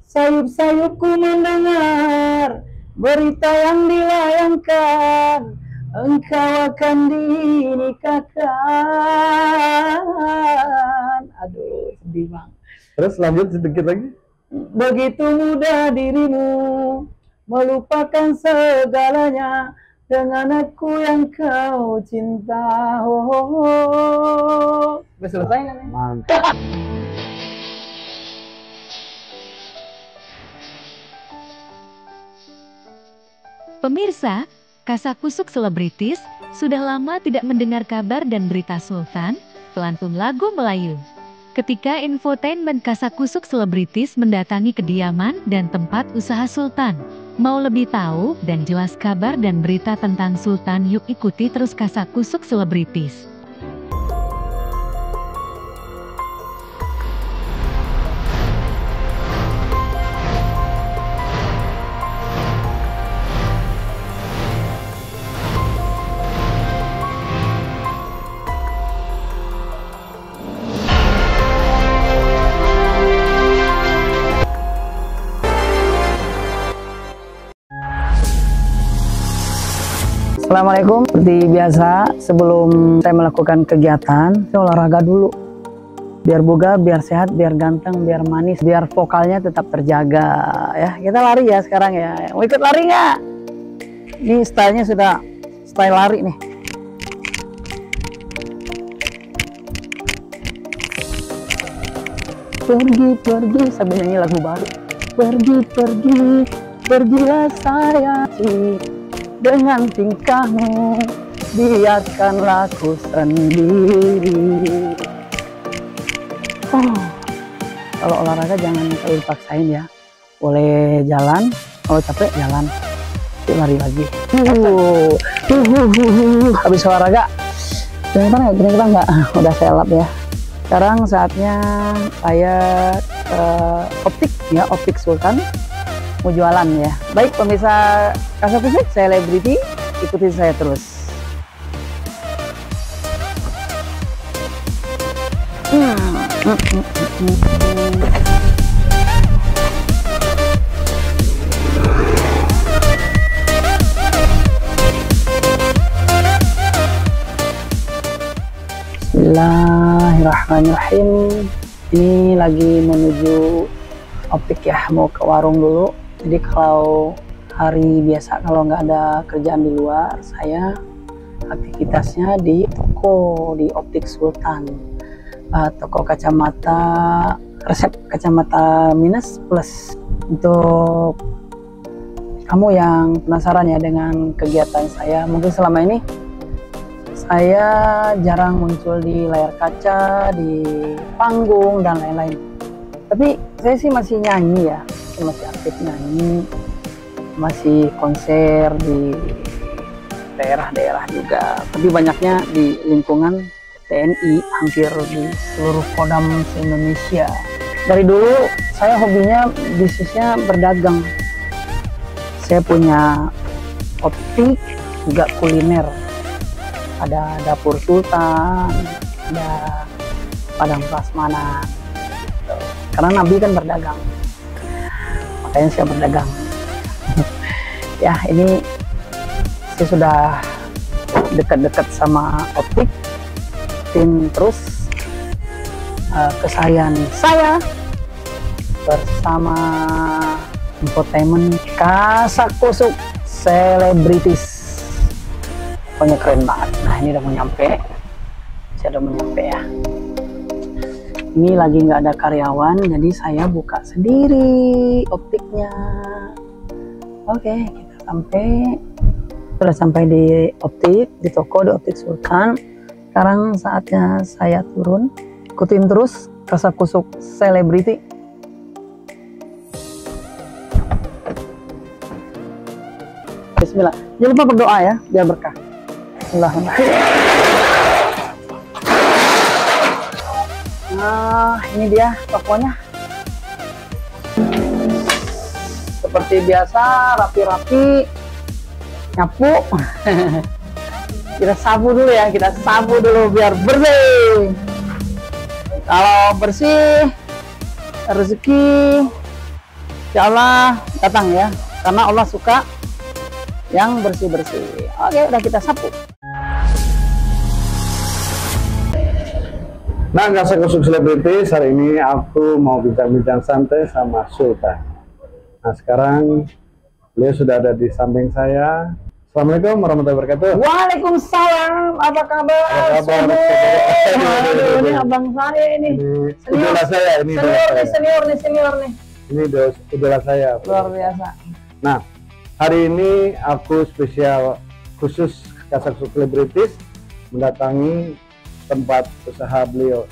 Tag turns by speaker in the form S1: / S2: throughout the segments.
S1: Sayup-sayupku mendengar berita yang dilayangkan, engkau akan dinikahkan. Aduh, sedih bang.
S2: Terus lanjut sedikit lagi.
S1: Begitu mudah dirimu melupakan segalanya dengan aku yang kau cinta. Oh, oh, oh. Udah selesai kan?
S2: Mantap.
S3: Pemirsa, Kasakusuk Selebritis sudah lama tidak mendengar kabar dan berita Sultan, pelantun lagu Melayu. Ketika infotainment Kasakusuk Selebritis mendatangi kediaman dan tempat usaha Sultan. Mau lebih tahu dan jelas kabar dan berita tentang Sultan, yuk ikuti terus Kasakusuk Selebritis.
S1: Assalamualaikum. Seperti biasa, sebelum saya melakukan kegiatan, saya olahraga dulu. Biar bugar, biar sehat, biar ganteng, biar manis, biar vokalnya tetap terjaga. Ya, kita lari ya sekarang ya. Mau ikut lari nggak? Ini stylenya sudah style lari nih. Pergi, sambil nyanyi lagu baru. Pergi, pergilah sayang. Dengan tingkahmu, biarkanlah ku sendiri. Oh, kalau olahraga jangan terlalu dipaksain ya. Boleh jalan, kalau capek jalan, yuk lari lagi. Habis olahraga, keringetan nggak? Udah saya lap ya. Sekarang saatnya saya optik ya, optik Sultan. Mau jualan ya. Baik pemirsa Kasakusuk Selebriti, ikuti saya terus. Bismillahirrahmanirrahim. Ini lagi menuju optik ya, mau ke warung dulu. Jadi kalau hari biasa, kalau nggak ada kerjaan di luar, saya aktivitasnya di toko, di optik Sultan, toko kacamata, resep kacamata minus plus. Untuk kamu yang penasaran ya dengan kegiatan saya, mungkin selama ini saya jarang muncul di layar kaca, di panggung dan lain-lain. Tapi saya sih masih nyanyi ya, masih aktif nyanyi, masih konser di daerah-daerah juga, tapi banyaknya di lingkungan TNI, hampir di seluruh Kodam se-Indonesia. Dari dulu saya hobinya bisnisnya berdagang. Saya punya optik, juga kuliner. Ada dapur Sultan, ada padang prasmanan. Karena Nabi kan berdagang, makanya saya berdagang. Ya, ini saya sudah dekat-dekat sama optik, tim terus keseharian saya bersama infotainment Kasakusuk Selebritis. Pokoknya keren banget. Nah, ini udah mau nyampe, saya udah mau nyampe ya. Ini lagi nggak ada karyawan, jadi saya buka sendiri optiknya. Oke, kita sudah sampai di optik, di toko, di optik Sultan. Sekarang saatnya saya turun. Ikutin terus Kasakusuk Selebriti. Bismillah. Jangan lupa berdoa ya, biar berkah. Bismillahirrahmanirrahim. Nah, ini dia tokonya. Seperti biasa, rapi-rapi, nyapu. Kita sapu dulu ya, kita sapu dulu biar bersih. Kalau bersih, rezeki Insya Allah datang ya, karena Allah suka yang bersih-bersih. Oke, udah kita sapu.
S2: Nah, Kasak Kusuk Selebritis, hari ini aku mau bincang-bincang santai sama Sultan. Nah, sekarang beliau sudah ada di samping saya. Assalamualaikum warahmatullahi wabarakatuh.
S1: Waalaikumsalam, apa kabar?
S2: Apa kabar?
S1: Aduh, ini abang saya ini.
S2: Ini idola saya, ini idola saya.
S1: Senior nih.
S2: Ini idola saya.
S1: Luar biasa.
S2: Nah, hari ini aku spesial khusus Kasak Kusuk Selebritis mendatangi tempat usaha beliau.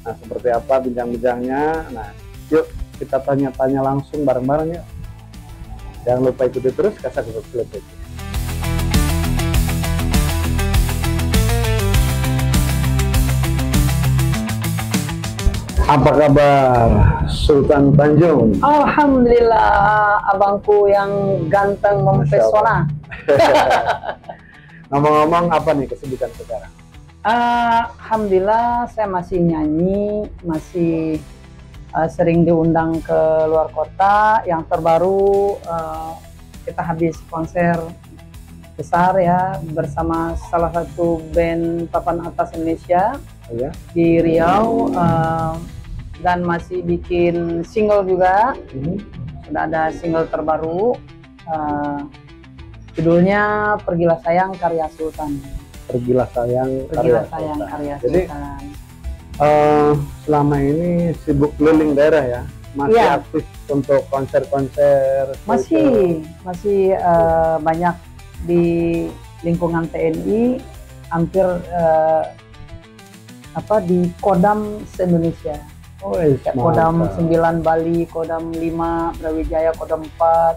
S2: Nah, seperti apa bincang-bincangnya? Nah, yuk kita tanya-tanya langsung bareng-bareng yuk. Jangan lupa ikuti terus Kasak Kusuk Selebritis. Apa kabar Sultan Tanjung?
S1: Alhamdulillah, abangku yang ganteng mempesona.
S2: Ngomong-ngomong, apa nih kesibukan sekarang?
S1: Alhamdulillah, saya masih nyanyi, masih sering diundang ke luar kota. Yang terbaru kita habis konser besar ya bersama salah satu band papan atas Indonesia
S2: Ya.
S1: di Riau, dan masih bikin single juga. Sudah ada single terbaru, judulnya Pergilah Sayang karya Sultan.
S2: Pergilah Sayang
S1: Pergilah
S2: karya
S1: Sayang
S2: Sultan.
S1: karya
S2: Jadi
S1: Sultan.
S2: selama ini sibuk keliling daerah ya, masih
S1: Iya.
S2: aktif untuk konser-konser.
S1: Masih banyak di lingkungan TNI, hampir di Kodam se-Indonesia.
S2: Oh,
S1: Kayak Kodam 9 Bali, Kodam 5 Brawijaya, Kodam 4,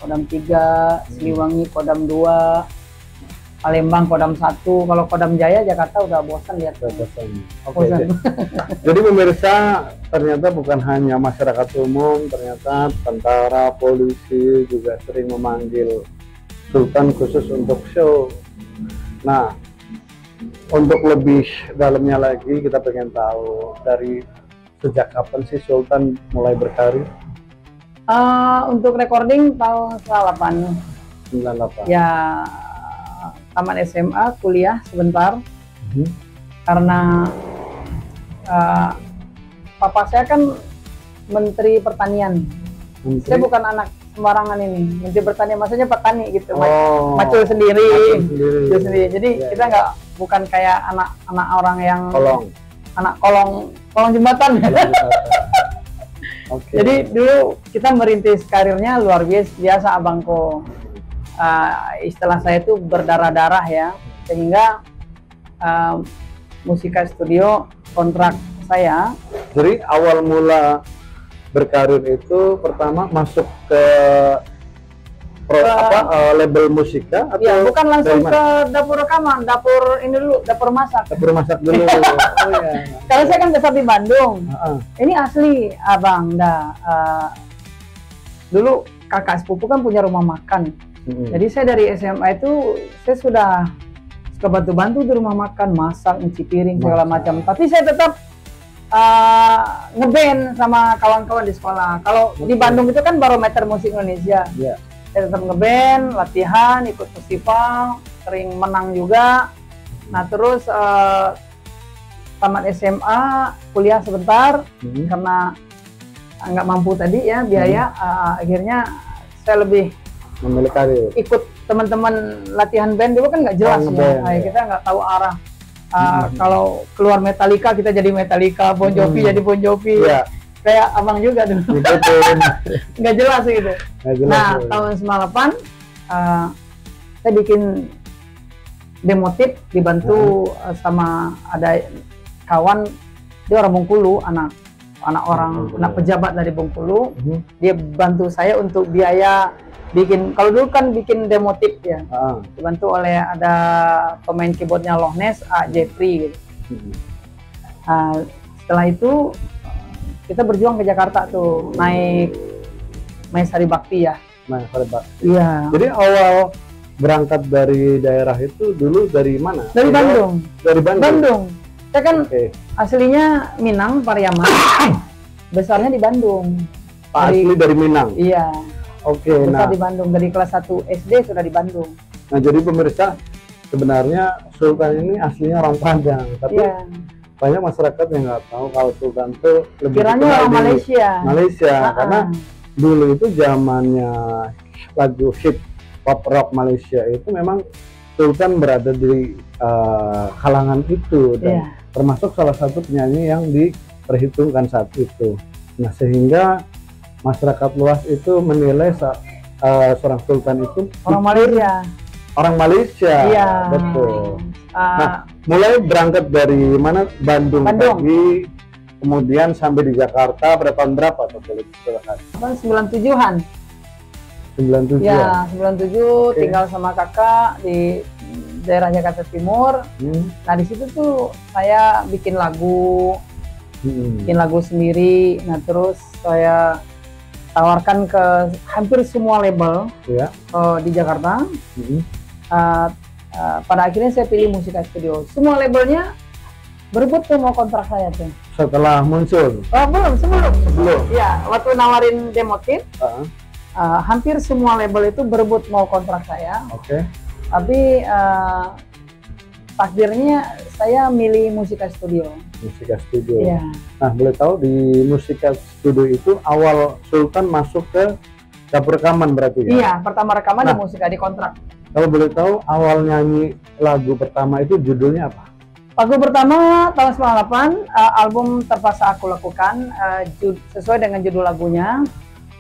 S1: Kodam 3 Siliwangi, Kodam 2 Palembang, Kodam 1. Kalau Kodam Jaya Jakarta udah bosan lihat.
S2: Oke,
S1: Bosan.
S2: jadi pemirsa, ternyata bukan hanya masyarakat umum, ternyata tentara, polisi juga sering memanggil Sultan khusus untuk show. Nah, untuk lebih dalamnya lagi kita pengen tahu dari sejak kapan sih Sultan mulai berkarir?
S1: Untuk recording tahun 98.
S2: 98.
S1: Ya, tamat SMA, kuliah sebentar. Karena papa saya kan Menteri Pertanian. Saya bukan anak sembarangan ini. Menteri Pertanian maksudnya petani gitu. Macul sendiri. Jadi
S2: Ya,
S1: kita nggak, bukan kayak anak orang yang anak kolong jembatan.
S2: Oke.
S1: Jadi dulu kita merintis karirnya luar biasa abangku. Istilah saya itu berdarah-darah ya, sehingga Musika Studio kontrak saya.
S2: Jadi awal mula berkarir itu pertama masuk ke label musika atau
S1: Ya, bukan langsung
S2: dari
S1: ke dapur rekaman, dapur ini dulu, dapur masak.
S2: dapur masak dulu? Oh ya.
S1: Karena saya kan besar di Bandung.
S2: Heeh.
S1: Ini asli abang, dulu kakak sepupu kan punya rumah makan. Jadi saya dari SMA itu saya sudah suka bantu-bantu di rumah makan, masak, nyuci piring segala macam. Tapi saya tetap ngeband sama kawan-kawan di sekolah. Kalau di Bandung itu kan barometer musik Indonesia.
S2: Iya.
S1: Saya tetap ngeband, latihan, ikut festival, sering menang juga. Nah terus tamat SMA, kuliah sebentar karena nggak mampu tadi ya biaya. Akhirnya saya lebih
S2: Memilih karir.
S1: ikut teman-teman latihan band dulu kan nggak jelas ya. Kita nggak tahu arah. Kalau keluar Metallica kita jadi Metallica, Bon Jovi jadi Bon Jovi.
S2: Iya.
S1: Kayak abang juga dulu.
S2: Ikutin.
S1: Nggak jelas gitu.
S2: Nggak jelas,
S1: Nah
S2: ya.
S1: tahun 98 saya bikin demo tip, dibantu sama ada kawan, dia orang Bengkulu, anak pejabat dari Bengkulu. Dia bantu saya untuk biaya bikin, kalau dulu kan bikin demo tip ya, dibantu oleh ada pemain keyboardnya Loch Ness, Jeffrey gitu. Setelah itu kita berjuang ke Jakarta tuh, naik Maesari Bakti ya.
S2: Maesari Bakti.
S1: Iya.
S2: Jadi awal berangkat dari daerah itu dulu dari mana?
S1: Dari Bandung.
S2: Dari Bandung.
S1: Bandung. Saya kan
S2: Oke.
S1: aslinya Minang, Pariaman. Besarnya di Bandung.
S2: Pak
S1: Dari-
S2: asli dari Minang.
S1: Iya,
S2: Oke,
S1: besar
S2: nah,
S1: di Bandung. Dari kelas 1 SD sudah di Bandung.
S2: nah jadi pemirsa sebenarnya Sultan ini aslinya orang Padang, tapi
S1: Iya.
S2: banyak masyarakat yang nggak tahu kalau Sultan itu lebih
S1: Kiranya
S2: dikenal
S1: orang
S2: di
S1: Malaysia.
S2: Malaysia,
S1: Ah,
S2: karena
S1: ah.
S2: dulu itu zamannya lagu hip hop rock Malaysia itu memang Sultan berada di kalangan itu dan
S1: Iya.
S2: termasuk salah satu penyanyi yang diperhitungkan saat itu. Nah sehingga masyarakat luas itu menilai seorang Sultan itu
S1: Orang Malaysia.
S2: orang Malaysia.
S1: Iya.
S2: Betul.
S1: Ah,
S2: Nah, mulai berangkat dari mana? Bandung,
S1: Bandung.
S2: tadi, kemudian sampai di Jakarta pada tahun berapa? Atau boleh silakan.
S1: 97-an.
S2: 97
S1: Ya, 97
S2: Oke.
S1: tinggal sama kakak di daerah Jakarta Timur.
S2: Hmm.
S1: Nah, di situ tuh saya bikin lagu sendiri. Nah, terus saya tawarkan ke hampir semua label
S2: Ya.
S1: di Jakarta.
S2: Hmm.
S1: Pada akhirnya saya pilih Musika Studio. Semua labelnya berebut tuh mau kontrak saya tuh.
S2: Setelah muncul.
S1: Oh, sebelum.
S2: Belum.
S1: Ya, waktu nawarin demo tape, hampir semua label itu berebut mau kontrak saya.
S2: Oke.
S1: Tapi takdirnya saya milih Musika Studio.
S2: Musika Studio.
S1: Iya.
S2: Nah, boleh tahu di Musika Studio itu awal Sultan masuk ke dapur rekaman berarti ya?
S1: Iya, pertama rekaman di
S2: Nah.
S1: Musika di kontrak.
S2: Kalau boleh tahu awal nyanyi lagu pertama itu judulnya apa?
S1: Lagu pertama tahun 98, album Terpaksa Aku Lakukan, sesuai dengan judul lagunya.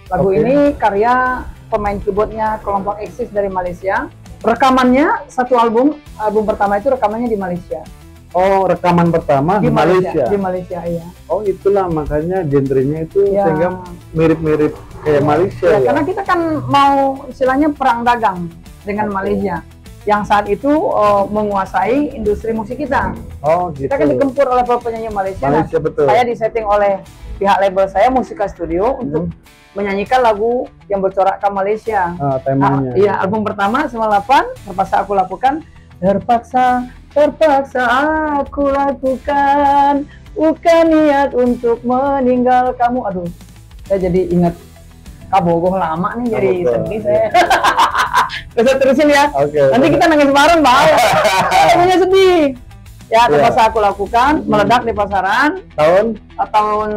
S1: Lagu
S2: Oke.
S1: ini karya pemain keyboardnya kelompok Exis dari Malaysia. Rekamannya satu album pertama itu rekamannya di Malaysia.
S2: Oh, rekaman pertama di Malaysia.
S1: Di Malaysia, iya.
S2: Oh, itulah makanya genrenya itu
S1: Ya.
S2: sehingga mirip-mirip kayak Malaysia
S1: Ya,
S2: ya.
S1: karena kita kan mau istilahnya perang dagang dengan
S2: Oke.
S1: Malaysia yang saat itu menguasai industri musik kita.
S2: Oh, gitu.
S1: Kita kan dikempur oleh para penyanyi Malaysia. Nah,
S2: Malaysia betul.
S1: saya disetting oleh pihak label saya Musika Studio untuk menyanyikan lagu yang bercorakkan Malaysia.
S2: Temanya.
S1: Iya, album pertama 98, Terpaksa Aku Lakukan. Terpaksa aku lakukan, bukan niat untuk meninggal kamu. Aduh, saya jadi ingat kabogoh lama nih, jadi
S2: Kabogoh,
S1: sedih saya. Bisa terusin ya.
S2: Oke.
S1: Nanti kita nangis bareng, bahaya. Lagunya sedih. Ya,
S2: Iya.
S1: Terpaksa Aku Lakukan, meledak di pasaran
S2: tahun
S1: tahun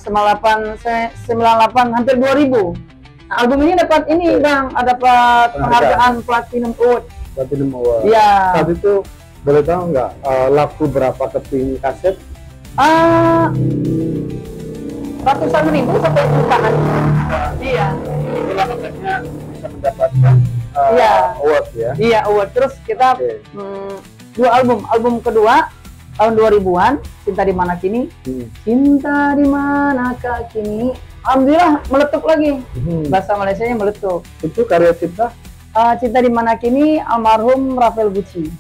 S1: 98 hampir 2000. Nah, album ini dapat ini Bang, dapat penghargaan Platinum Award.
S2: Platinum Award.
S1: Iya.
S2: Saat itu boleh tahu nggak laku berapa keping kaset?
S1: Ratusan ribu sampai jutaan. Iya.
S2: Inilah makanya bisa mendapatkan
S1: Iya.
S2: award ya.
S1: Iya, award. Terus kita
S2: Oke.
S1: dua album kedua tahun 2000-an, Cinta di Mana Kini. Cinta di manakah kini? Alhamdulillah meletup lagi. Bahasa Malaysianya meletup.
S2: Itu karya cipta
S1: Cinta di Mana Kini almarhum Rafael Gucci.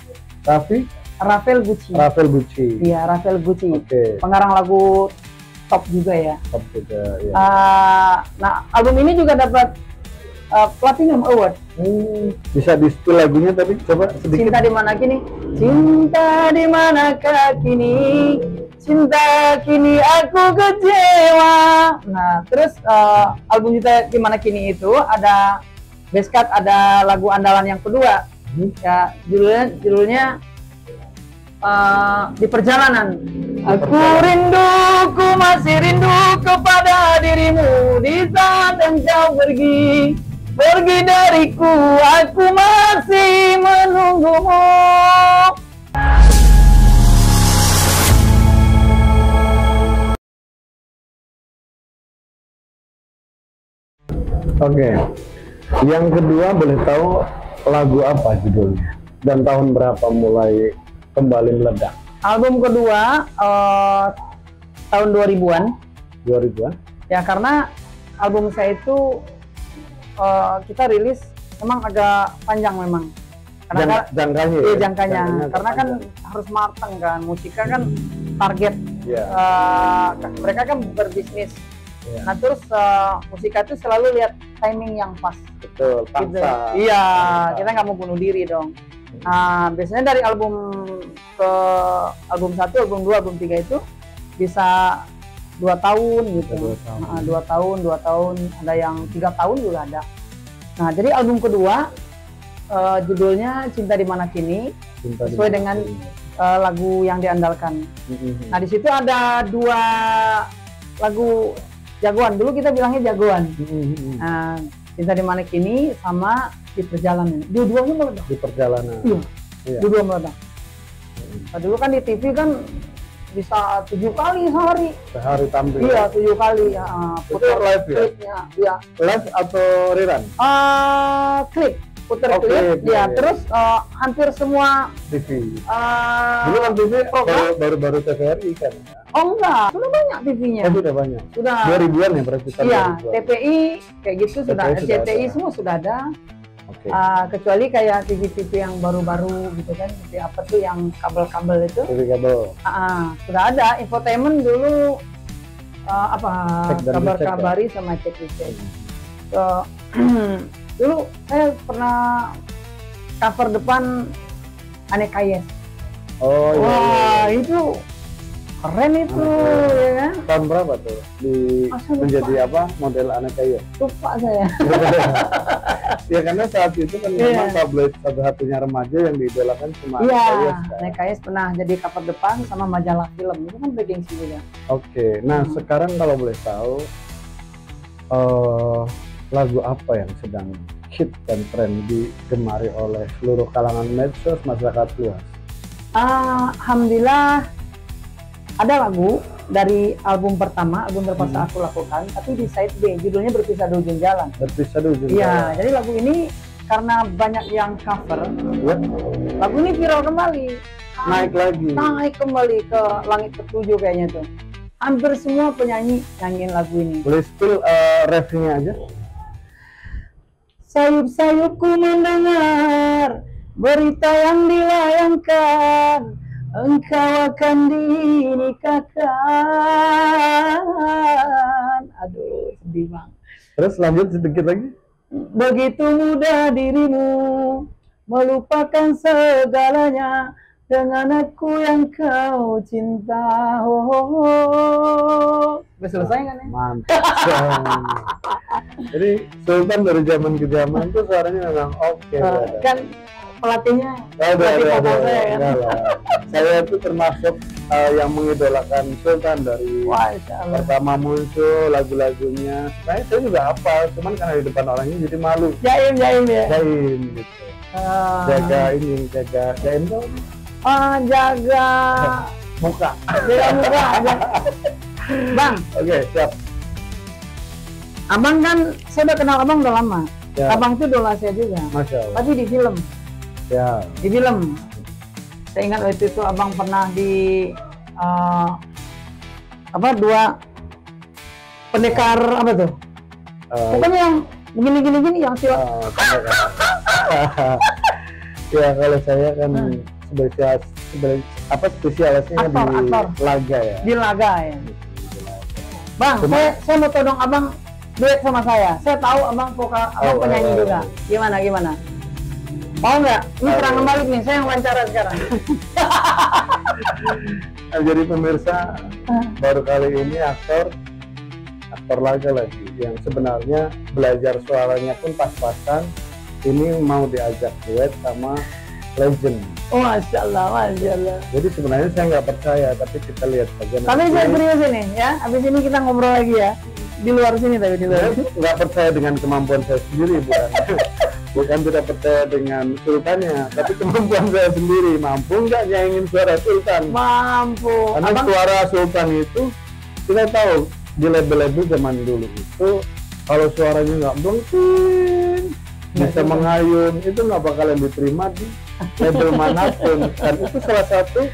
S1: Rafael Gucci.
S2: Rafael Gucci.
S1: Iya, Rafael Gucci.
S2: Oke.
S1: Pengarang lagu top juga ya.
S2: Top juga ya.
S1: Nah, album ini juga dapat Platinum Award.
S2: Bisa di spill lagunya tapi coba sedikit.
S1: Cinta di Mana Kini? Cinta di manakah kini? Cinta kini aku kecewa. Nah, terus album Cinta di Mana Kini itu ada Beskat, ada lagu andalan yang kedua. Ya, judulnya Di Perjalanan. Aku rindu, ku masih rindu kepada dirimu di saat engkau pergi dariku, aku masih menunggumu.
S2: Oke. Yang kedua boleh tahu lagu apa judulnya dan tahun berapa mulai kembali meledak?
S1: Album kedua tahun 2000-an.
S2: 2000-an?
S1: Ya, karena album saya itu kita rilis memang agak panjang memang. Karena
S2: Jangkanya.
S1: iya,
S2: ya?
S1: jangkanya. Karena kan
S2: panjang.
S1: harus matang kan. Musika kan target.
S2: Iya.
S1: Mereka kan berbisnis.
S2: Iya.
S1: Nah, terus musika itu selalu lihat timing yang pas.
S2: Betul,
S1: Gitu.
S2: paksa.
S1: Iya,
S2: Paksa.
S1: kita nggak mau bunuh diri dong. Nah, biasanya dari album 1, album 2, album 3 itu bisa 2 tahun gitu.
S2: 2 tahun.
S1: Nah, 2 tahun, ada yang 3 tahun juga ada. Nah, jadi album kedua judulnya Cinta di Mana Kini,
S2: Cinta di
S1: sesuai
S2: Mana
S1: dengan
S2: Kini.
S1: lagu yang diandalkan. Nah, di situ ada 2 lagu jagoan. Dulu kita bilangnya jagoan. Nah, Cinta di Mana Kini sama Di Perjalanan. Dua-duanya meledak.
S2: Di Perjalanan.
S1: Iya.
S2: Iya.
S1: Dua-dua meledak. Nah, dulu kan di TV kan bisa 7 kali sehari.
S2: Sehari tampil.
S1: Iya, 7 kali ya.
S2: Itu live ya?
S1: Klipnya, iya.
S2: Live atau rerun?
S1: Klip, puter
S2: Oh,
S1: klip,
S2: klip,
S1: ya.
S2: iya.
S1: Terus hampir semua
S2: TV. Dulu kan TV
S1: program.
S2: baru TVRI kan.
S1: Oh enggak, sudah banyak TV-nya.
S2: Oh, sudah banyak.
S1: Sudah.
S2: 2000-an ya berarti tahun
S1: Iya,
S2: 2000-an.
S1: TPI kayak gitu sudah,
S2: TPI sudah
S1: RCTI
S2: ada.
S1: semua sudah ada.
S2: Oke.
S1: Kecuali kayak TV-TV yang baru-baru gitu kan, TV apa tuh yang kabel-kabel itu.
S2: TV kabel.
S1: Sudah ada. Infotainment dulu
S2: Cek dan
S1: kabar-kabari sama cek cek. Dulu saya pernah cover depan Aneka Yes.
S2: Oh iya.
S1: Wah, itu keren itu, ya kan?
S2: Tahun berapa tuh
S1: Masa lupa?
S2: menjadi apa model Aneka Yes?
S1: Lupa saya.
S2: Ya karena saat itu kan
S1: Iya.
S2: memang tabloid satu-satunya remaja yang diidolakan cuma
S1: Iya,
S2: Aneka Yes kan.
S1: Aneka Yes pernah jadi cover depan sama majalah film. Itu kan bergengsi juga.
S2: Oke, nah sekarang kalau boleh tahu lagu apa yang sedang hit dan tren digemari oleh seluruh kalangan medsos masyarakat luas?
S1: Alhamdulillah ada lagu dari album pertama, album terpaksa aku lakukan, tapi di side B judulnya Berpisah di Ujung Jalan.
S2: Berpisah di Ujung
S1: Iya,
S2: Jalan.
S1: jadi lagu ini karena banyak yang cover,
S2: Ya,
S1: lagu ini viral kembali.
S2: naik lagi.
S1: Naik kembali ke langit ketujuh kayaknya tuh. Hampir semua penyanyi nyanyiin lagu ini.
S2: Boleh spill refnya aja?
S1: Sayup-sayupku mendengar berita yang dilayangkan, engkau akan dinikahkan. Aduh, sedih banget.
S2: Terus lanjut sedikit lagi.
S1: Begitu mudah dirimu melupakan segalanya dengan aku yang kau cinta. Udah selesai kan ya?
S2: Mantap. Jadi Sultan dari zaman ke zaman tuh suaranya memang oke. brother.
S1: Kan pelatihnya
S2: Ada,
S1: pelatih vokal saya kan.
S2: enggak lah. Saya itu termasuk yang mengidolakan Sultan dari
S1: Wah, insya Allah.
S2: pertama muncul lagu-lagunya. Sebenarnya saya juga hafal, cuman karena di depan orangnya jadi malu.
S1: Jaim ya.
S2: Jaim gitu. Jaga jaim tuh
S1: Jaga
S2: muka.
S1: jaga muka aja. Bang,
S2: Oke, siap.
S1: abang kan saya udah kenal abang udah lama.
S2: Ya,
S1: Abang tuh idola saya juga.
S2: Masya Allah.
S1: Tapi di film,
S2: Ya,
S1: saya ingat waktu itu abang pernah di 2 pendekar apa tuh? Pokoknya yang begini yang silat.
S2: Ya kalau saya kan spesialisnya
S1: Aktor,
S2: di
S1: aktor.
S2: laga ya.
S1: Di laga ya. Bang,
S2: Cuma-
S1: saya mau todong abang duet sama saya. Saya tahu abang vokal, abang penyanyi juga. Gimana? Mau nggak? Ini serangan balik nih, saya yang wawancara sekarang.
S2: Nah, jadi pemirsa baru kali ini aktor laga lagi yang sebenarnya belajar suaranya pun pas-pasan. Ini mau diajak duet sama legend.
S1: Oh, Masya Allah.
S2: Jadi sebenarnya saya nggak percaya, tapi kita lihat saja.
S1: Tapi
S2: nanti.
S1: saya serius ini ya. Habis ini kita ngobrol lagi ya. Di luar sini tapi di luar.
S2: Saya nggak percaya dengan kemampuan saya sendiri, bukan tidak percaya dengan sultannya, tapi kemampuan saya sendiri. Mampu nggak nyaingin suara sultan?
S1: Mampu.
S2: Karena
S1: Abang,
S2: suara sultan itu kita tahu di label-label zaman dulu itu kalau suaranya nggak blengking, bisa mengayun, itu nggak bakalan diterima di label manapun. Dan itu salah satu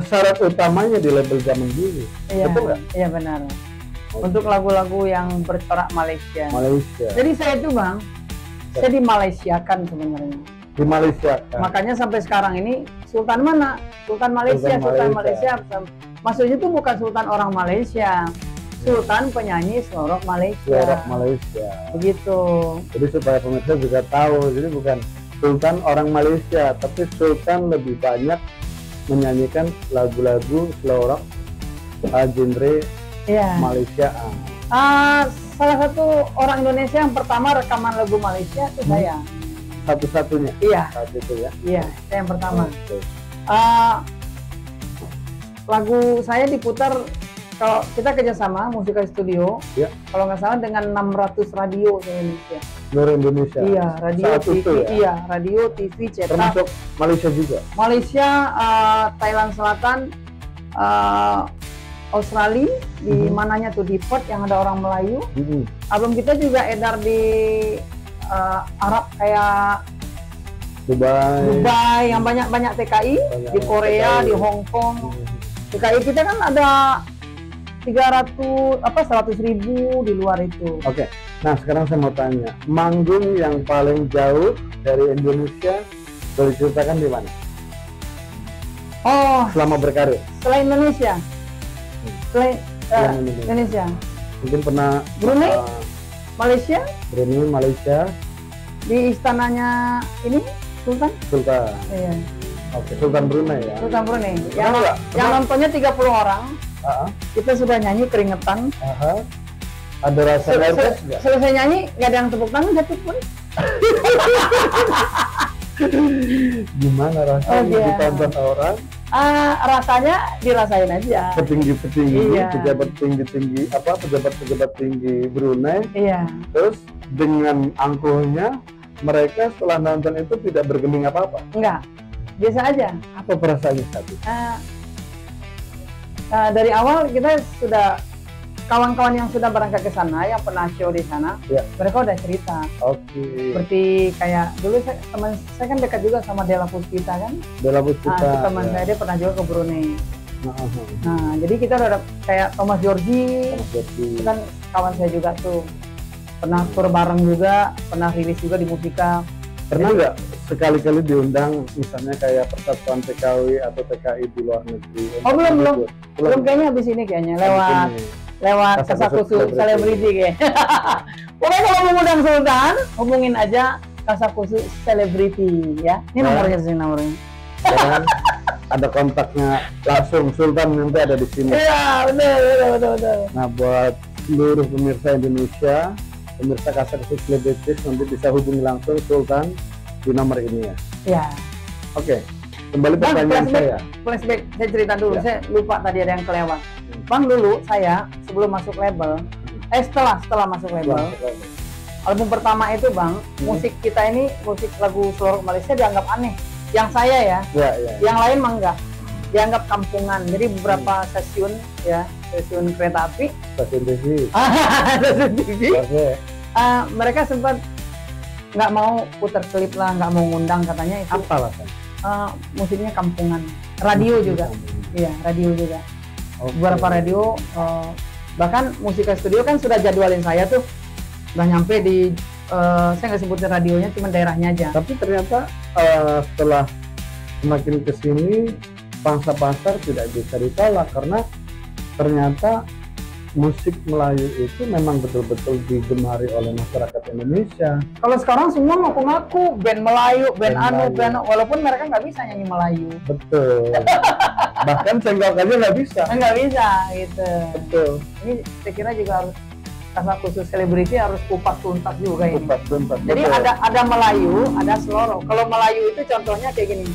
S2: syarat utamanya di label zaman dulu.
S1: iya,
S2: Betul nggak?
S1: iya benar. Untuk lagu-lagu yang bercorak Malaysia.
S2: Malaysia.
S1: Jadi saya itu bang, saya di Malaysia kan sebenarnya.
S2: Di Malaysia kan.
S1: Makanya sampai sekarang ini Sultan mana? Sultan Malaysia,
S2: Sultan
S1: Sultan Malaysia. Maksudnya itu bukan Sultan orang Malaysia, Sultan penyanyi Slorok Malaysia.
S2: Slorok Malaysia.
S1: Begitu.
S2: Jadi supaya pemirsa juga tahu, jadi bukan Sultan orang Malaysia, tapi Sultan lebih banyak menyanyikan lagu-lagu Slorok genre
S1: Iya.
S2: Malaysia.
S1: Salah satu orang Indonesia yang pertama rekaman lagu Malaysia itu saya.
S2: Satu-satunya.
S1: Iya.
S2: Saat itu ya.
S1: Iya, saya yang pertama.
S2: Oke.
S1: Lagu saya diputar kalau kita kerjasama Musika Studio.
S2: Ya.
S1: Kalau nggak salah dengan 600 radio di Indonesia.
S2: Seluruh Indonesia.
S1: Iya, radio,
S2: Saat
S1: TV,
S2: itu ya.
S1: iya, radio, TV, cetak.
S2: Termasuk Malaysia juga.
S1: Malaysia, Thailand Selatan, Australia, di mananya tuh di Perth yang ada orang Melayu. Album kita juga edar di Arab kayak Dubai yang banyak TKI, di Korea,
S2: TKI.
S1: di Hong Kong. TKI kita kan ada 100.000 di luar itu.
S2: Oke. Nah, sekarang saya mau tanya, manggung yang paling jauh dari Indonesia boleh ceritakan di mana?
S1: Oh,
S2: Selama berkarir.
S1: selain Indonesia, selain
S2: Selain Indonesia.
S1: Indonesia,
S2: Mungkin pernah
S1: Brunei? Malaysia,
S2: Brunei, Malaysia,
S1: di istananya ini Sultan.
S2: Sultan.
S1: Iya.
S2: Oke, Sultan Brunei ya.
S1: Sultan Brunei.
S2: Pernah nggak?
S1: Yang nontonnya 30 orang.
S2: Ah,
S1: Kita sudah nyanyi keringetan.
S2: aha. Ada rasa nervous nggak?
S1: Selesai nyanyi nggak ada yang tepuk tangan satu pun.
S2: Gimana rasanya
S1: Oh, iya.
S2: ditonton orang?
S1: Rasanya dirasain aja.
S2: Petinggi-petinggi,
S1: Iya.
S2: pejabat tinggi-tinggi, pejabat-pejabat tinggi Brunei,
S1: Iya.
S2: terus dengan angkuhnya mereka setelah nonton itu tidak bergeming apa-apa.
S1: Enggak. Biasa aja.
S2: Apa perasaannya tadi?
S1: Dari awal kita sudah kawan-kawan yang sudah berangkat ke sana, yang pernah show di sana,
S2: Ya.
S1: mereka udah cerita.
S2: Oke.
S1: Seperti kayak dulu teman saya kan dekat juga sama Della Puspita kan.
S2: Bella
S1: Nah,
S2: Puspita.
S1: itu teman
S2: ya.
S1: saya dia pernah juga ke Brunei.
S2: Aha.
S1: Nah, jadi kita udah ada kayak Thomas Georgie,
S2: Jadi,
S1: itu kan kawan saya juga tuh. Pernah tour bareng juga, pernah rilis juga di Musika.
S2: pernah nggak sekali-kali diundang misalnya kayak persatuan TKW atau TKI di luar negeri?
S1: Oh, belum.
S2: Belum.
S1: Belum kayaknya habis ini kayaknya lewat
S2: Kasakusuk
S1: Kasakusuk
S2: Selebriti.
S1: Selebriti kayaknya. Pokoknya kalau mau ngundang Sultan, hubungin aja Kasakusuk Selebriti ya. Ini
S2: Ya.
S1: nomornya sih nomornya.
S2: Kan? Ada kontaknya langsung, Sultan nanti ada di sini.
S1: Iya, betul.
S2: Nah, buat seluruh pemirsa Indonesia, pemirsa Kasakusuk Selebritis nanti bisa hubungi langsung Sultan di nomor ini ya.
S1: Ya.
S2: Oke, kembali
S1: Bang,
S2: pertanyaan saya.
S1: flashback, saya cerita dulu.
S2: Ya.
S1: Saya lupa tadi ada yang kelewat. Bang, dulu saya sebelum masuk label, setelah masuk label, album pertama itu Bang, musik kita ini, musik lagu seluruh Malaysia dianggap aneh. Yang saya ya,
S2: Ya.
S1: yang lain mah enggak. Dianggap kampungan. Jadi beberapa stasiun ya, stasiun kereta api,
S2: Stasiun TV.
S1: stasiun TV,
S2: Oke.
S1: mereka sempat nggak mau putar klip lah, nggak mau ngundang katanya itu
S2: Apa alasan?
S1: musiknya kampungan. Radio juga, iya radio juga.
S2: Oke.
S1: Beberapa radio, bahkan Musika Studio kan sudah jadwalin saya tuh, udah nyampe di, saya nggak sebutin radionya, cuma daerahnya aja.
S2: Tapi ternyata setelah semakin kesini pangsa pasar tidak bisa ditolak karena ternyata musik Melayu itu memang betul-betul digemari oleh masyarakat Indonesia.
S1: Kalau sekarang semua ngaku-ngaku band Melayu, band
S2: Band Melayu.
S1: walaupun mereka nggak bisa nyanyi Melayu,
S2: Betul. Bahkan senggol aja nggak bisa.
S1: nggak bisa gitu.
S2: Betul.
S1: Ini saya kira juga harus Kasakusuk Selebriti harus kupas tuntas juga ini.
S2: Tuntas.
S1: Jadi
S2: Betul.
S1: ada Melayu, ada Seloro. Kalau Melayu itu contohnya kayak gini.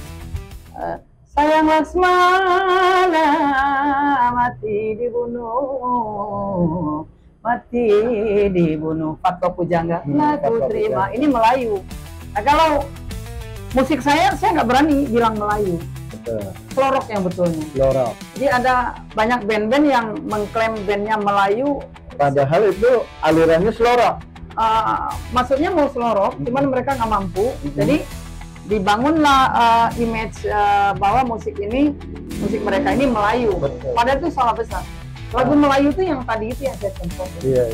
S1: Sayang Laksmana mati dibunuh, Fatwa Pujangga lagu
S2: Fatwa
S1: terima.
S2: Pujangga.
S1: Ini Melayu. Nah, kalau musik saya nggak berani bilang Melayu.
S2: Betul.
S1: Selorok yang betulnya.
S2: Lorok.
S1: Jadi ada banyak band-band yang mengklaim bandnya Melayu.
S2: Padahal itu alirannya selorok.
S1: Maksudnya mau selorok, cuman mereka nggak mampu. Jadi dibangunlah image bahwa musik mereka ini Melayu.
S2: Betul.
S1: Padahal itu salah besar. Lagu Melayu itu yang tadi itu yang saya contoh.
S2: Iya.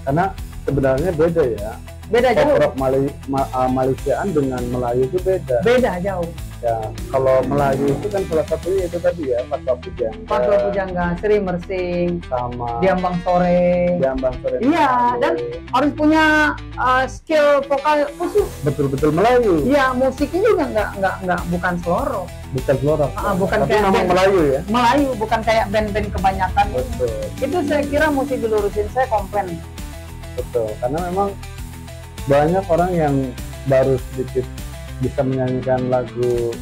S2: Karena sebenarnya beda ya.
S1: Beda jauh.
S2: Pop rock Malaysiaan dengan Melayu itu beda.
S1: Beda jauh.
S2: Ya, kalau Melayu itu kan salah satunya itu tadi ya, Fatwa Pujangga.
S1: Fatwa Pujangga, Sri Mersing,
S2: Sama
S1: Diambang Sore.
S2: Diambang Sore.
S1: Iya, dan harus punya skill vokal khusus.
S2: betul-betul Melayu.
S1: Iya, musiknya juga nggak bukan selorok.
S2: bukan floral.
S1: Bukan
S2: tapi
S1: kayak
S2: memang
S1: band
S2: Melayu ya.
S1: Melayu, bukan kayak band-band kebanyakan.
S2: Betul.
S1: Itu saya kira mesti dilurusin, saya komplain.
S2: Betul, karena memang banyak orang yang baru sedikit bisa menyanyikan lagu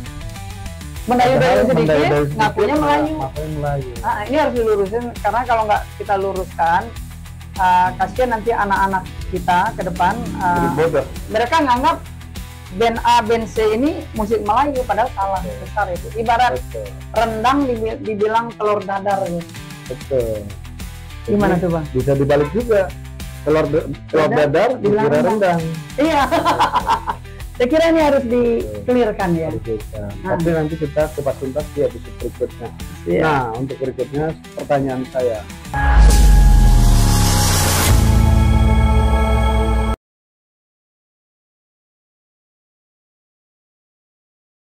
S1: Mendayu-dayu sedikit,
S2: mendayu-dayu
S1: ngakunya Melayu.
S2: ngakunya Melayu.
S1: Ini harus dilurusin, karena kalau nggak kita luruskan, kasihan nanti anak-anak kita ke depan,
S2: Jadi bodoh.
S1: mereka nganggap band A, band C ini musik Melayu, padahal salah besar itu. Ibarat
S2: Betul.
S1: rendang dibilang telur dadar gitu.
S2: Betul.
S1: Gimana
S2: Jadi,
S1: tuh Bang?
S2: bisa dibalik juga. Telur dadar
S1: dibilang
S2: dikira rendang.
S1: Iya. Saya kira ini harus di-clearkan ya.
S2: Harus bisa. Tapi nanti kita kupas tuntas di episode berikutnya.
S1: Iya.
S2: Nah, untuk berikutnya pertanyaan saya.